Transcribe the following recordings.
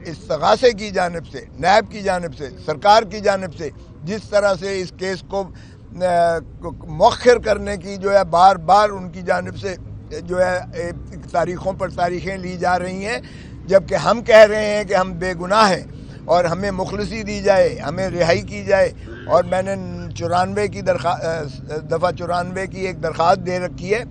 استغاثے کی جانب سے، نیب کی جانب سے، سرکار کی جانب سے جس طرح سے اس کیس کو مؤخر کرنے کی جو ہے بار بار ان کی جانب سے جو ہے تاریخوں پر تاریخیں لی جا رہی ہیں، جبکہ ہم کہہ رہے ہیں کہ ہم بے گناہ ہیں اور ہمیں مخلصی دی جائے، ہمیں رہائی کی جائے. اور میں نے 94 کی دفعہ 94 کی ایک درخواست دے رکھی ہے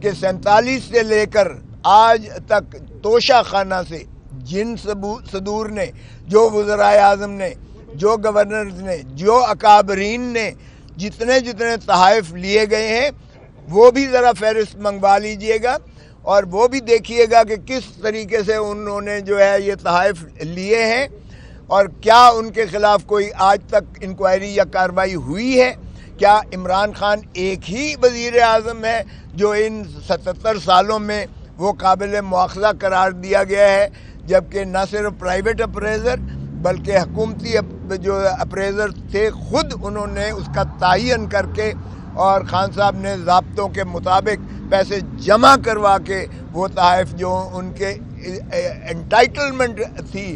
کہ 47 سے لے کر آج تک توشہ خانہ سے جن صدور نے، جو وزرائے اعظم نے، جو گورنرز نے، جو اکابرین نے جتنے تحائف لیے گئے ہیں وہ بھی ذرا فہرست منگوا لیجئے گا اور وہ بھی دیکھیے گا کہ کس طریقے سے انہوں نے جو ہے یہ تحائف لیے ہیں اور کیا ان کے خلاف کوئی آج تک انکوائری یا کارروائی ہوئی ہے. کیا عمران خان ایک ہی وزیر اعظم ہے جو ان 77 سالوں میں وہ قابل مواخذہ قرار دیا گیا ہے، جبکہ نہ صرف پرائیویٹ اپریزر بلکہ حکومتی جو اپریزر تھے خود انہوں نے اس کا تعین کر کے اور خان صاحب نے ضابطوں کے مطابق پیسے جمع کروا کے وہ تحائف جو ان کے انٹائٹلمنٹ تھی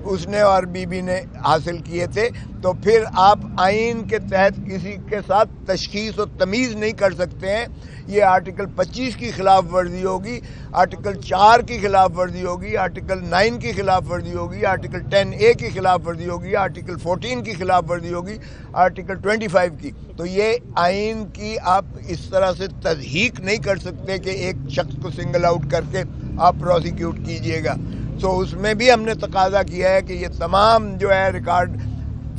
اس نے اور بی بی نے حاصل کیے تھے. تو پھر آپ آئین کے تحت کسی کے ساتھ تشخیص و تمیز نہیں کر سکتے ہیں. یہ آرٹیکل 25 کی خلاف ورزی ہوگی، آرٹیکل 4 کی خلاف ورزی ہوگی، آرٹیکل 9 کی خلاف ورزی ہوگی، آرٹیکل 10A کی خلاف ورزی ہوگی، آرٹیکل 14 کی خلاف ورزی ہوگی، آرٹیکل 25 کی. تو یہ آئین کی آپ اس طرح سے تضحیق نہیں کر سکتے کہ ایک شخص کو سنگل آؤٹ کر کے آپ پروسیکیوٹ کیجئے گا. تو اس میں بھی ہم نے تقاضا کیا ہے کہ یہ تمام جو ہے ریکارڈ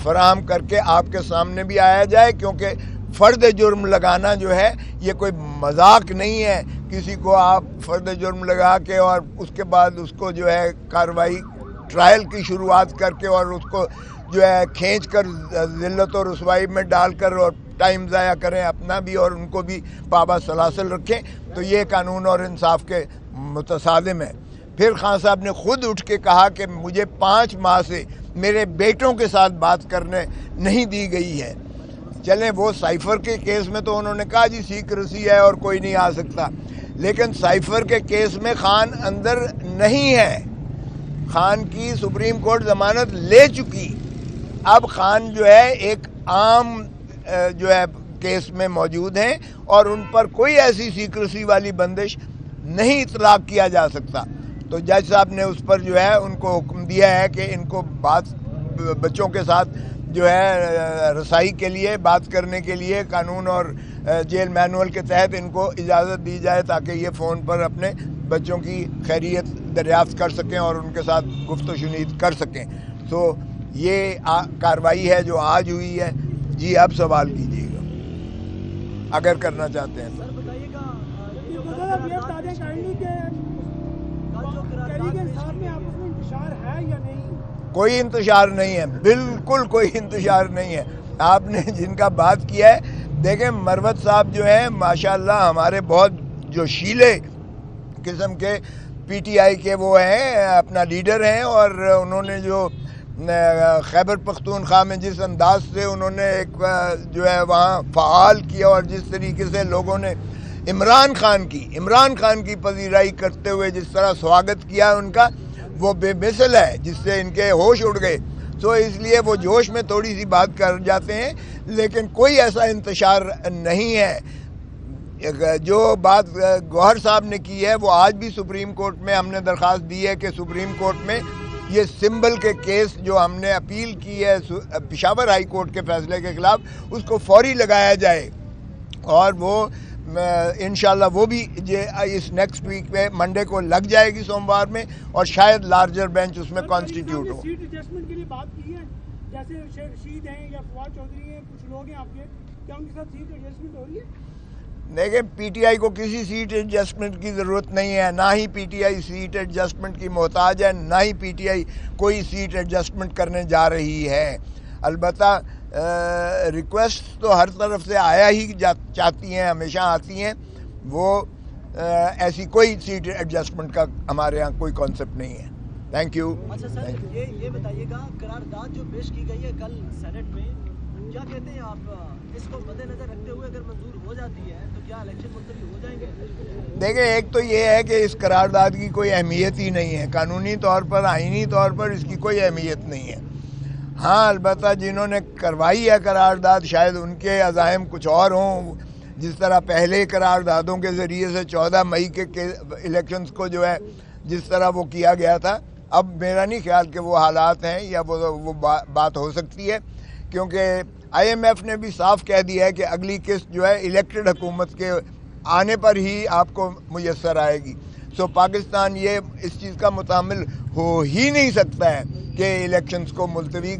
فراہم کر کے آپ کے سامنے بھی آیا جائے، کیونکہ فرد جرم لگانا جو ہے یہ کوئی مذاق نہیں ہے. کسی کو آپ فرد جرم لگا کے اور اس کے بعد اس کو جو ہے کارروائی ٹرائل کی شروعات کر کے اور اس کو جو ہے کھینچ کر ذلت و رسوائی میں ڈال کر اور ٹائم ضائع کریں اپنا بھی اور ان کو بھی پابند سلاسل رکھیں، تو یہ قانون اور انصاف کے متصادم ہے. پھر خان صاحب نے خود اٹھ کے کہا کہ مجھے 5 ماہ سے میرے بیٹوں کے ساتھ بات کرنے نہیں دی گئی ہے. چلیں وہ سائفر کے کیس میں تو انہوں نے کہا جی سیکریسی ہے اور کوئی نہیں آ سکتا، لیکن سائفر کے کیس میں خان اندر نہیں ہے. خان کی سپریم کورٹ ضمانت لے چکی. اب خان جو ہے ایک عام جو ہے کیس میں موجود ہیں اور ان پر کوئی ایسی سیکریسی والی بندش نہیں اطلاق کیا جا سکتا. تو جج صاحب نے اس پر جو ہے ان کو حکم دیا ہے کہ ان کو بچوں کے ساتھ جو ہے رسائی کے لیے، بات کرنے کے لیے قانون اور جیل مینول کے تحت ان کو اجازت دی جائے تاکہ یہ فون پر اپنے بچوں کی خیریت دریافت کر سکیں اور ان کے ساتھ گفت و شنید کر سکیں. تو یہ کارروائی ہے جو آج ہوئی ہے. جی اب سوال کیجیے گا اگر کرنا چاہتے ہیں. کوئی انتشار نہیں ہے، بالکل کوئی انتشار نہیں ہے. آپ نے جن کا بات کیا ہے، دیکھیں مروت صاحب جو ہیں ماشاءاللہ ہمارے بہت جوشیلے قسم کے پی ٹی آئی کے وہ ہیں، اپنا لیڈر ہیں، اور انہوں نے جو خیبر پختونخوا میں جس انداز سے انہوں نے ایک جو ہے وہاں فعال کیا اور جس طریقے سے لوگوں نے عمران خان کی پذیرائی کرتے ہوئے جس طرح سواگت کیا ان کا، وہ بے مثل ہے، جس سے ان کے ہوش اڑ گئے. تو اس لیے وہ جوش میں تھوڑی سی بات کر جاتے ہیں، لیکن کوئی ایسا انتشار نہیں ہے. جو بات گوہر صاحب نے کی ہے وہ آج بھی سپریم کورٹ میں ہم نے درخواست دی ہے کہ سپریم کورٹ میں یہ سمبل کے کیس جو ہم نے اپیل کی ہے پشاور ہائی کورٹ کے فیصلے کے خلاف، اس کو فوری لگایا جائے. اور وہ انشاءاللہ وہ بھی اس نیکسٹ ویک میں منڈے کو لگ جائے گی، سوموار میں، اور شاید لارجر بینچ اس میں کانسٹیٹیوٹ ہو. سیٹ ایڈجسٹمنٹ کے لیے بات کی ہے، جیسے رشید ہیں یا فواد چودھری ہیں، کچھ لوگ ہیں آپ کے، کیا ان کے ساتھ سیٹ ایڈجسٹمنٹ ہو رہی ہے؟ دیکھیں پی ٹی آئی کو کسی سیٹ ایڈجسٹمنٹ کی ضرورت نہیں ہے، نہ ہی P T I seat adjustment کی محتاج ہے، نہ ہی پی ٹی آئی کوئی سیٹ ایڈجسٹمنٹ کرنے جا رہی ہے. البتہ ریکویسٹ تو ہر طرف سے آیا ہی چاہتی ہیں، ہمیشہ آتی ہیں. وہ ایسی کوئی سیٹ ایڈجسٹمنٹ کا ہمارے ہاں کوئی کانسیپٹ نہیں ہے. Thank you. اچھا سر یہ بتائیے گا، قرارداد جو پیش کی گئی ہے کل سینٹ میں، کیا کہتے ہیں آپ اس کو مد نظر رکھتے ہوئے اگر منظور ہو جاتی ہے تو کیا الیکشن ملتوی ہو جائیں گے؟ دیکھیں، ایک تو یہ ہے کہ اس قرارداد کی کوئی اہمیت ہی نہیں ہے، قانونی طور پر، آئینی طور پر اس کی کوئی اہمیت نہیں ہے۔ ہاں، البتہ جنہوں نے کروائی ہے قرارداد شاید ان کے عزائم کچھ اور ہوں، جس طرح پہلے قراردادوں کے ذریعے سے 14 مئی کے الیکشنز کو جو ہے جس طرح وہ کیا گیا تھا، اب میرا نہیں خیال کہ وہ حالات ہیں یا وہ بات ہو سکتی ہے، کیونکہ آئی ایم ایف نے بھی صاف کہہ دیا ہے کہ اگلی قسط جو ہے الیکٹڈ حکومت کے آنے پر ہی آپ کو میسر آئے گی۔ سو پاکستان یہ اس چیز کا متحمل ہو ہی نہیں سکتا ہے کہ الیکشنز کو ملتوی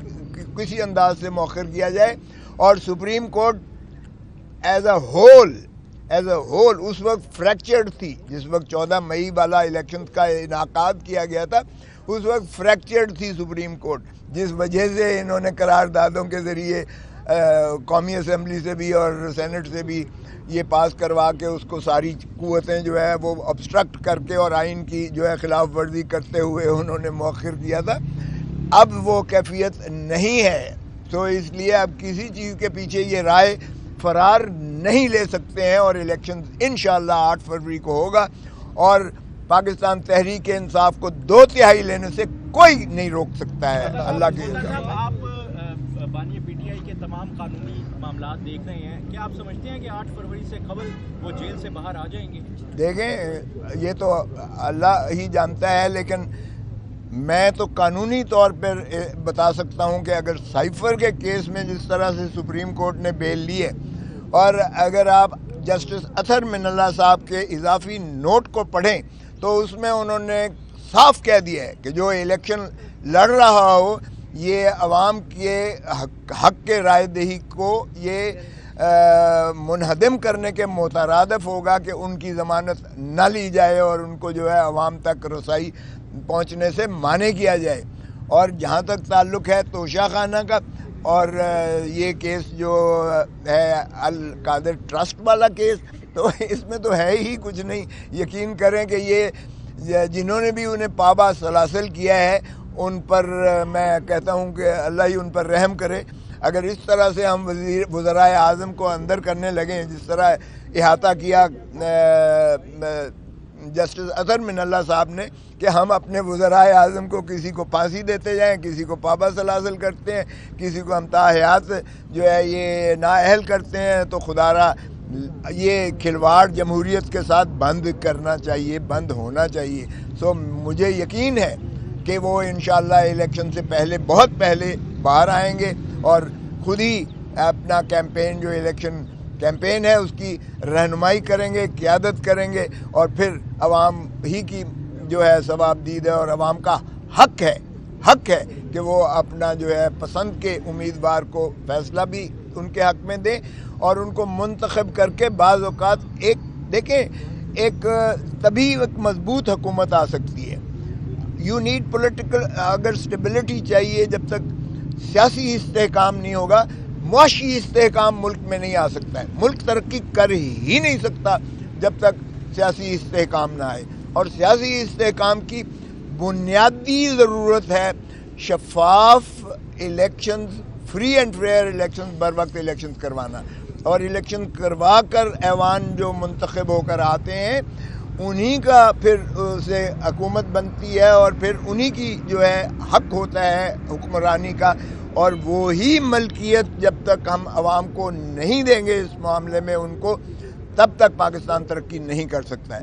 کسی انداز سے مؤخر کیا جائے، اور supreme court as a whole اس وقت فریکچرڈ تھی، جس وقت 14 مئی والا الیکشن کا انعقاد کیا گیا تھا اس وقت فریکچرڈ تھی سپریم کورٹ، جس وجہ سے انہوں نے قراردادوں کے ذریعے قومی اسمبلی سے بھی اور سینٹ سے بھی یہ پاس کروا کے اس کو ساری قوتیں جو ہے وہ obstruct کر کے اور آئین کی جو ہے خلاف ورزی کرتے ہوئے انہوں نے مؤخر کیا تھا۔ اب وہ کیفیت نہیں ہے، تو اس لیے اب کسی چیز کے پیچھے یہ رائے فرار نہیں لے سکتے ہیں، اور الیکشن انشاءاللہ 8 فروری کو ہوگا، اور پاکستان تحریک انصاف کو 2/3 لینے سے کوئی نہیں روک سکتا ہے، اللہ کے آپ بانی پی ٹی آئی کے تمام قانونی معاملات دیکھ رہے ہیں، کیا آپ سمجھتے ہیں کہ 8 فروری سے قبل وہ جیل سے باہر آ جائیں گے؟ دیکھیں، یہ تو اللہ ہی جانتا ہے، لیکن میں تو قانونی طور پر بتا سکتا ہوں کہ اگر سائفر کے کیس میں جس طرح سے سپریم کورٹ نے بیل لی ہے، اور اگر آپ جسٹس اطہر من اللہ صاحب کے اضافی نوٹ کو پڑھیں تو اس میں انہوں نے صاف کہہ دیا ہے کہ جو الیکشن لڑ رہا ہو یہ عوام کے حق کے رائے دہی کو یہ منہدم کرنے کے مترادف ہوگا کہ ان کی ضمانت نہ لی جائے اور ان کو جو ہے عوام تک رسائی پہنچنے سے مانع کیا جائے۔ اور جہاں تک تعلق ہے توشہ خانہ کا، اور یہ کیس جو ہے القادر ٹرسٹ والا کیس، تو اس میں تو ہے ہی کچھ نہیں۔ یقین کریں کہ یہ جنہوں نے بھی انہیں پابا سلاسل کیا ہے ان پر میں کہتا ہوں کہ اللہ ہی ان پر رحم کرے۔ اگر اس طرح سے ہم وزرائے اعظم کو اندر کرنے لگیں جس طرح احاطہ کیا جسٹس اطہر من اللہ صاحب نے، کہ ہم اپنے وزرائے اعظم کو کسی کو پھانسی دیتے جائیں، کسی کو پابا سلاسل کرتے ہیں، کسی کو ہم تاحیات جو ہے یہ نااہل کرتے ہیں، تو خدا را یہ کھلواڑ جمہوریت کے ساتھ بند کرنا چاہیے، بند ہونا چاہیے۔ سو مجھے یقین ہے کہ وہ انشاءاللہ الیکشن سے پہلے، بہت پہلے باہر آئیں گے، اور خود ہی اپنا کیمپین، جو الیکشن کیمپین ہے، اس کی رہنمائی کریں گے، قیادت کریں گے، اور پھر عوام ہی کی جو ہے ثواب دید ہے، اور عوام کا حق ہے کہ وہ اپنا جو ہے پسند کے امیدوار کو فیصلہ بھی ان کے حق میں دیں، اور ان کو منتخب کر کے بعض اوقات ایک تبھی ایک مضبوط حکومت آ سکتی ہے۔ یو نیڈ پولیٹیکل، اگر اسٹیبلٹی چاہیے، جب تک سیاسی استحکام نہیں ہوگا، معاشی استحکام ملک میں نہیں آ سکتا ہے۔ ملک ترقی کر ہی نہیں سکتا جب تک سیاسی استحکام نہ آئے، اور سیاسی استحکام کی بنیادی ضرورت ہے شفاف elections, free and fair elections, بر وقت الیکشنز کروانا، اور الیکشن کروا کر ایوان جو منتخب ہو کر آتے ہیں انہی کا پھر سے حکومت بنتی ہے، اور پھر انہی کی جو ہے حق ہوتا ہے حکمرانی کا، اور وہی ملکیت جب تک ہم عوام کو نہیں دیں گے اس معاملے میں ان کو، تب تک پاکستان ترقی نہیں کر سکتا ہے۔